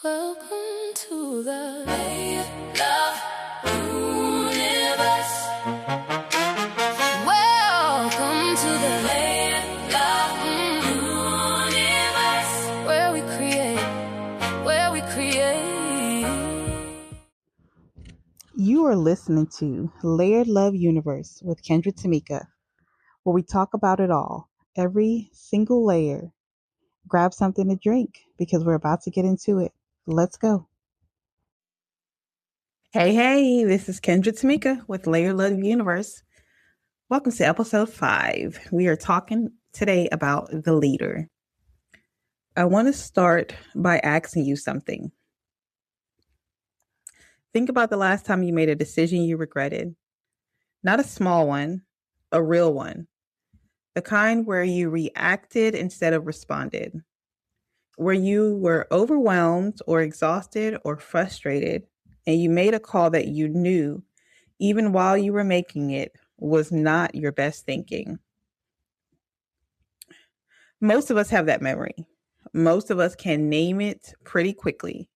Welcome to the Love Universe. Welcome to the Love Universe, where we create. You are listening to Layered Love Universe with Kendra Tamika, where we talk about it all, every single layer. Grab something to drink because we're about to get into it. Let's go. Hey, this is Kendra Tamika with Layered Love Universe. Welcome to episode 5. We are talking today about the leader. I want to start by asking you something. Think about the last time you made a decision you regretted. Not a small one, a real one. The kind where you reacted instead of responded, where you were overwhelmed or exhausted or frustrated, and you made a call that you knew, even while you were making it, was not your best thinking. Most of us have that memory. Most of us can name it pretty quickly.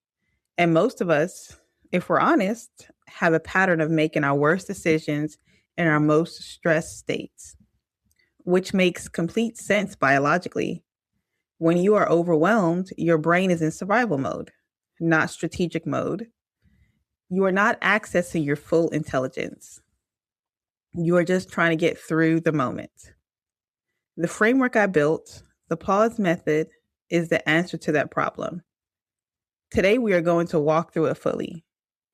And most of us, if we're honest, have a pattern of making our worst decisions in our most stressed states, which makes complete sense biologically. When you are overwhelmed, your brain is in survival mode, not strategic mode. You are not accessing your full intelligence. You are just trying to get through the moment. The framework I built, the pause method, is the answer to that problem. Today, we are going to walk through it fully.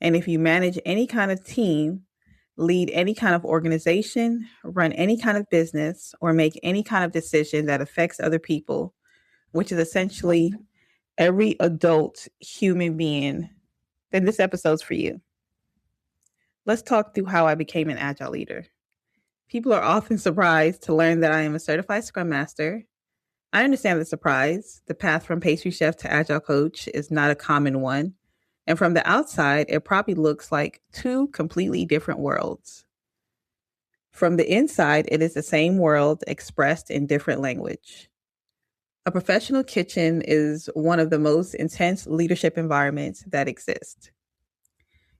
And if you manage any kind of team, lead any kind of organization, run any kind of business, or make any kind of decision that affects other people, which is essentially every adult human being, then this episode's for you. Let's talk through how I became an Agile leader. People are often surprised to learn that I am a certified Scrum Master. I understand the surprise. The path from pastry chef to Agile coach is not a common one. And from the outside, it probably looks like two completely different worlds. From the inside, it is the same world expressed in different language. A professional kitchen is one of the most intense leadership environments that exist.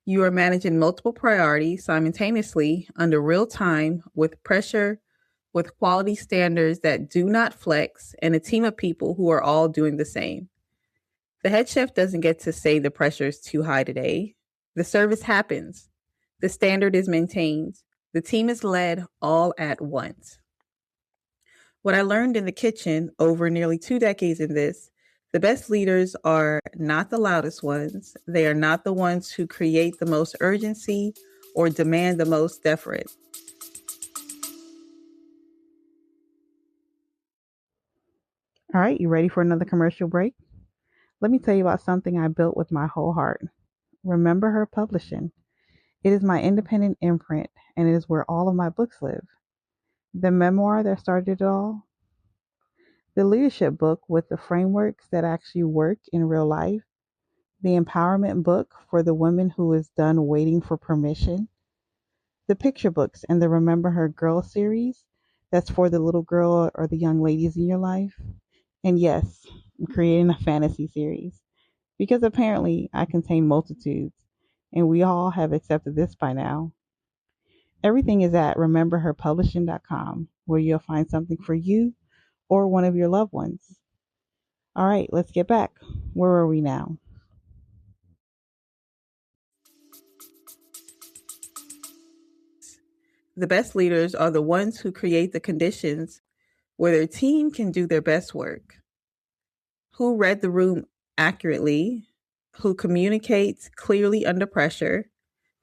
You are managing multiple priorities simultaneously under real time with pressure, with quality standards that do not flex, and a team of people who are all doing the same. The head chef doesn't get to say the pressure is too high today. The service happens. The standard is maintained. The team is led all at once. What I learned in the kitchen over nearly 2 decades in this, the best leaders are not the loudest ones. They are not the ones who create the most urgency or demand the most deference. All right, you ready for another commercial break? Let me tell you about something I built with my whole heart. Remember Her Publishing. It is my independent imprint, and it is where all of my books live. The memoir that started it all, the leadership book with the frameworks that actually work in real life, the empowerment book for the woman who is done waiting for permission, the picture books and the Remember Her Girl series that's for the little girl or the young ladies in your life. And yes, I'm creating a fantasy series because apparently I contain multitudes and we all have accepted this by now. Everything is at rememberherpublishing.com where you'll find something for you or one of your loved ones. All right, let's get back. Where are we now? The best leaders are the ones who create the conditions where their team can do their best work, who read the room accurately, who communicates clearly under pressure,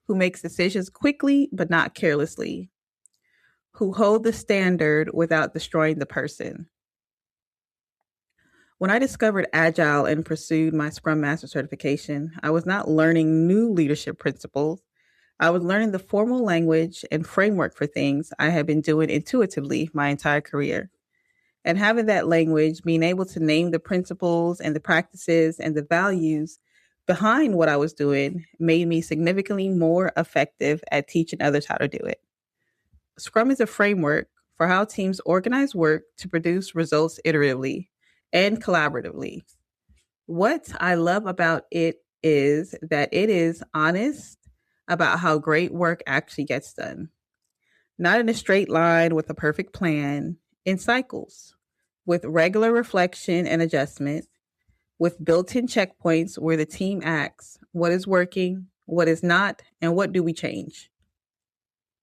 who makes decisions quickly but not carelessly, who hold the standard without destroying the person. When I discovered Agile and pursued my Scrum Master certification, I was not learning new leadership principles. I was learning the formal language and framework for things I had been doing intuitively my entire career. And having that language, being able to name the principles and the practices and the values behind what I was doing made me significantly more effective at teaching others how to do it. Scrum is a framework for how teams organize work to produce results iteratively and collaboratively. What I love about it is that it is honest about how great work actually gets done. Not in a straight line with a perfect plan, in cycles, with regular reflection and adjustment, with built in checkpoints where the team asks what is working, what is not, and what do we change.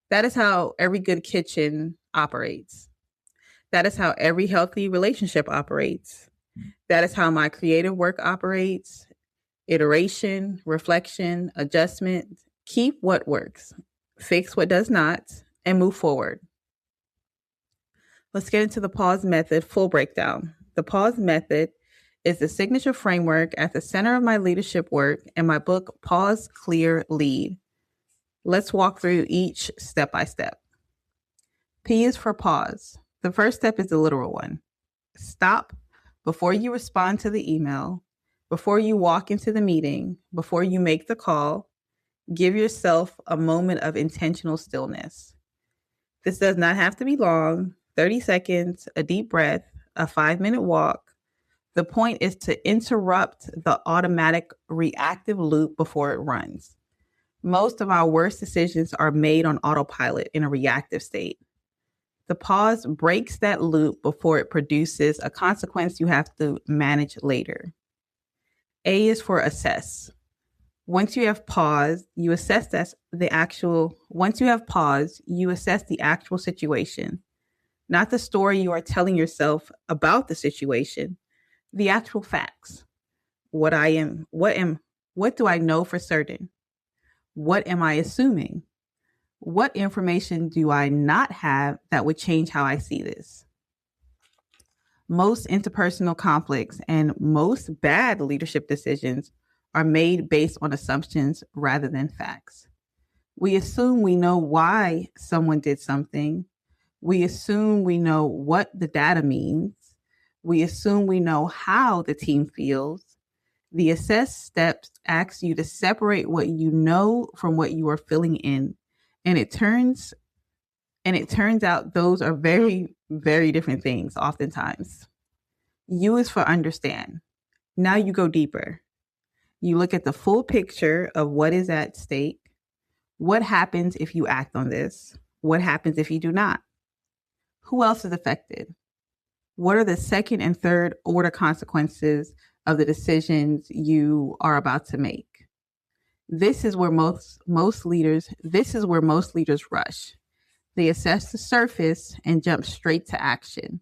That is how every good kitchen operates. That is how every healthy relationship operates. That is how my creative work operates. Iteration, reflection, adjustment. Keep what works, fix what does not, and move forward. Let's get into the pause method full breakdown. The pause method is the signature framework at the center of my leadership work and my book, Pause, Clear, Lead. Let's walk through each step by step. P is for pause. The first step is the literal one. Stop before you respond to the email, before you walk into the meeting, before you make the call. Give yourself a moment of intentional stillness. This does not have to be long, 30 seconds, a deep breath, a 5-minute walk. The point is to interrupt the automatic reactive loop before it runs. Most of our worst decisions are made on autopilot in a reactive state. The pause breaks that loop before it produces a consequence you have to manage later. A is for assess. Once you have paused, you assess the actual situation, not the story you are telling yourself about the situation, the actual facts. What do I know for certain? What am I assuming? What information do I not have that would change how I see this? Most interpersonal conflicts and most bad leadership decisions are made based on assumptions rather than facts. We assume we know why someone did something. We assume we know what the data means. We assume we know how the team feels. The assess steps ask you to separate what you know from what you are filling in. And it turns out those are very, very different things oftentimes. U is for understand. Now you go deeper. You look at the full picture of what is at stake. What happens if you act on this? What happens if you do not? Who else is affected? What are the second and third order consequences of the decisions you are about to make? This is where most leaders rush. They assess the surface and jump straight to action.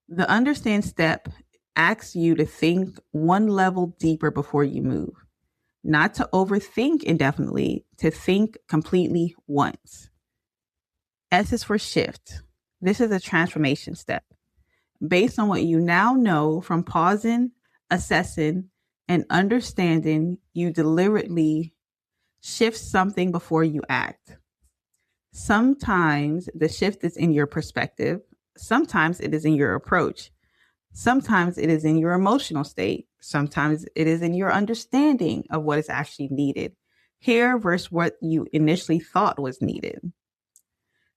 The understand step asks you to think one level deeper before you move, not to overthink indefinitely, to think completely once. S is for shift. This is a transformation step. Based on what you now know from pausing, assessing, and understanding, you deliberately shift something before you act. Sometimes the shift is in your perspective. Sometimes it is in your approach. Sometimes it is in your emotional state. Sometimes it is in your understanding of what is actually needed here versus what you initially thought was needed.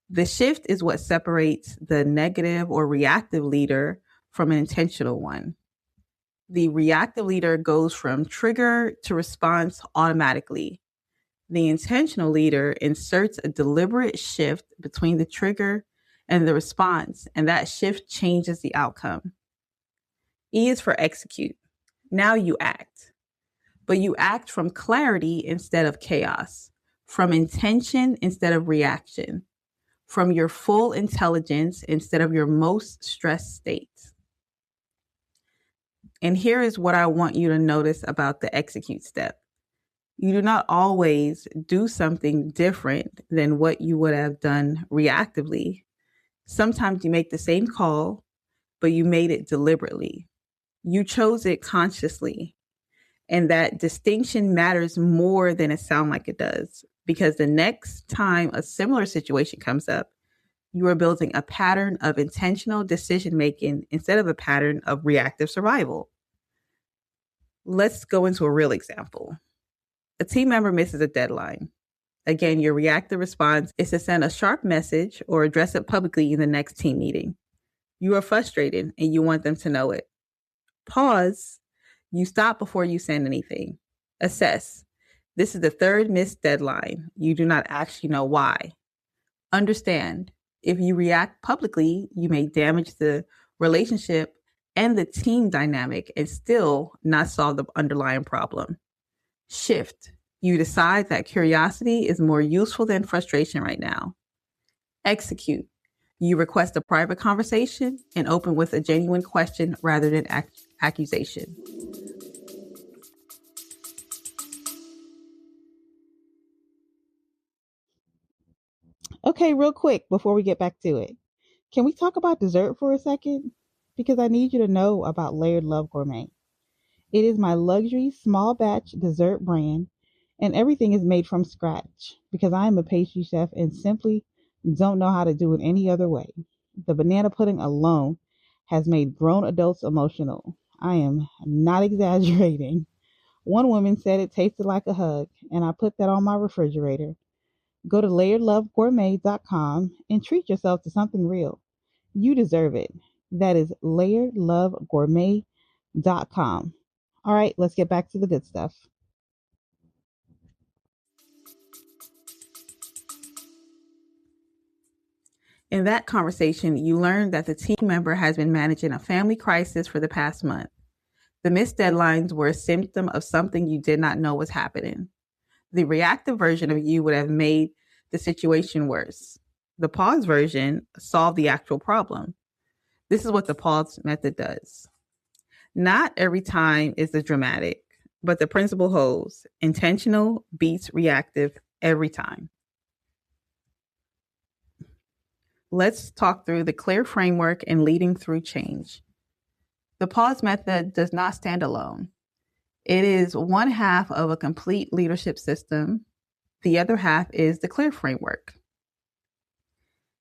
The shift is what separates the negative or reactive leader from an intentional one. The reactive leader goes from trigger to response automatically. The intentional leader inserts a deliberate shift between the trigger and the response, and that shift changes the outcome. E is for execute. Now you act, but you act from clarity instead of chaos, from intention instead of reaction, from your full intelligence instead of your most stressed state. And here is what I want you to notice about the execute step. You do not always do something different than what you would have done reactively. Sometimes you make the same call, but you made it deliberately. You chose it consciously. And that distinction matters more than it sounds like it does, because the next time a similar situation comes up, you are building a pattern of intentional decision-making instead of a pattern of reactive survival. Let's go into a real example. A team member misses a deadline. Again, your reactive response is to send a sharp message or address it publicly in the next team meeting. You are frustrated and you want them to know it. Pause. You stop before you send anything. Assess. This is the third missed deadline. You do not actually know why. Understand. If you react publicly, you may damage the relationship and the team dynamic and still not solve the underlying problem. Shift. You decide that curiosity is more useful than frustration right now. Execute. You request a private conversation and open with a genuine question rather than accusation. Okay, real quick before we get back to it. Can we talk about dessert for a second? Because I need you to know about Layered Love Gourmet. It is my luxury small batch dessert brand, and everything is made from scratch because I am a pastry chef and simply don't know how to do it any other way. The banana pudding alone has made grown adults emotional. I am not exaggerating. One woman said it tasted like a hug, and I put that on my refrigerator. Go to layeredlovegourmet.com and treat yourself to something real. You deserve it. That is layeredlovegourmet.com. All right, let's get back to the good stuff. In that conversation, you learned that the team member has been managing a family crisis for the past month. The missed deadlines were a symptom of something you did not know was happening. The reactive version of you would have made the situation worse. The pause version solved the actual problem. This is what the pause method does. Not every time is the dramatic, but the principle holds. Intentional beats reactive every time. Let's talk through the clear framework and leading through change. The pause method does not stand alone. It is one half of a complete leadership system. The other half is the clear framework.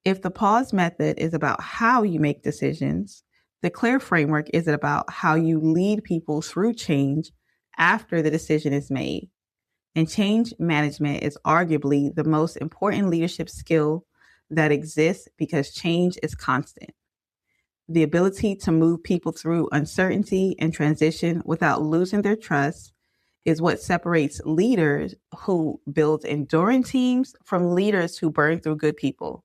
If the pause method is about how you make decisions, the clear framework is about how you lead people through change after the decision is made. And change management is arguably the most important leadership skill that exists because change is constant. The ability to move people through uncertainty and transition without losing their trust is what separates leaders who build enduring teams from leaders who burn through good people.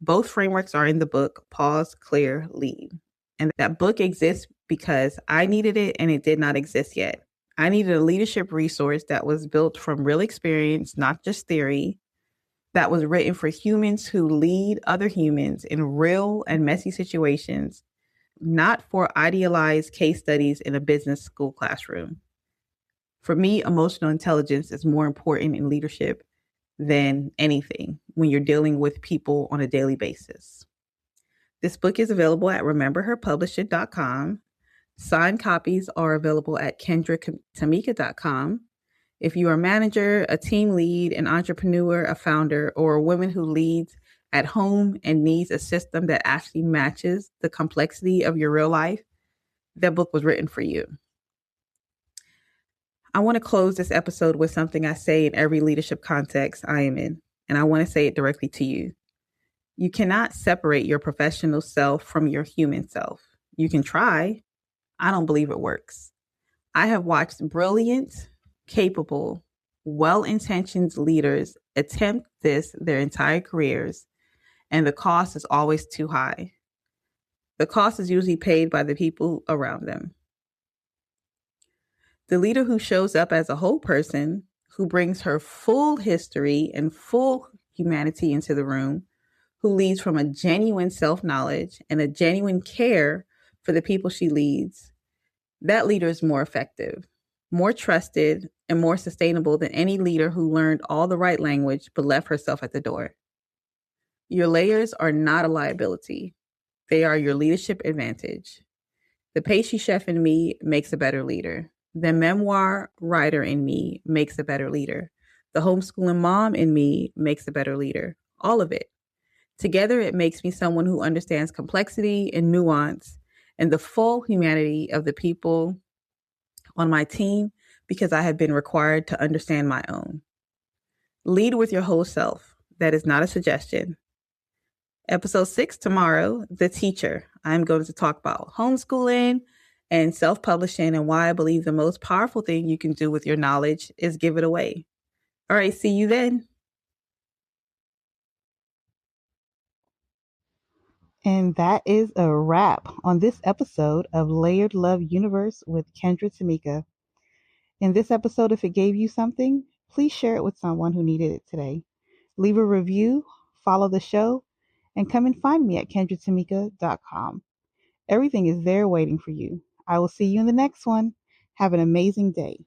Both frameworks are in the book, Pause, Clear, Lead. And that book exists because I needed it and it did not exist yet. I needed a leadership resource that was built from real experience, not just theory, that was written for humans who lead other humans in real and messy situations, not for idealized case studies in a business school classroom. For me, emotional intelligence is more important in leadership than anything when you're dealing with people on a daily basis. This book is available at rememberherpublishing.com. Signed copies are available at kendratamika.com. If you are a manager, a team lead, an entrepreneur, a founder, or a woman who leads at home and needs a system that actually matches the complexity of your real life, that book was written for you. I want to close this episode with something I say in every leadership context I am in, and I want to say it directly to you. You cannot separate your professional self from your human self. You can try. I don't believe it works. I have watched brilliant, capable, well-intentioned leaders attempt this their entire careers, and the cost is always too high. The cost is usually paid by the people around them. The leader who shows up as a whole person, who brings her full history and full humanity into the room, who leads from a genuine self-knowledge and a genuine care for the people she leads, that leader is more effective, more trusted, and more sustainable than any leader who learned all the right language but left herself at the door. Your layers are not a liability. They are your leadership advantage. The pastry chef in me makes a better leader. The memoir writer in me makes a better leader. The homeschooling mom in me makes a better leader. All of it. Together, it makes me someone who understands complexity and nuance and the full humanity of the people on my team because I have been required to understand my own. Lead with your whole self. That is not a suggestion. Episode 6 tomorrow, The Teacher. I'm going to talk about homeschooling and self publishing, and why I believe the most powerful thing you can do with your knowledge is give it away. All right, see you then. And that is a wrap on this episode of Layered Love Universe with Kendra Tamika. In this episode, if it gave you something, please share it with someone who needed it today. Leave a review, follow the show, and come and find me at kendratamika.com. Everything is there waiting for you. I will see you in the next one. Have an amazing day.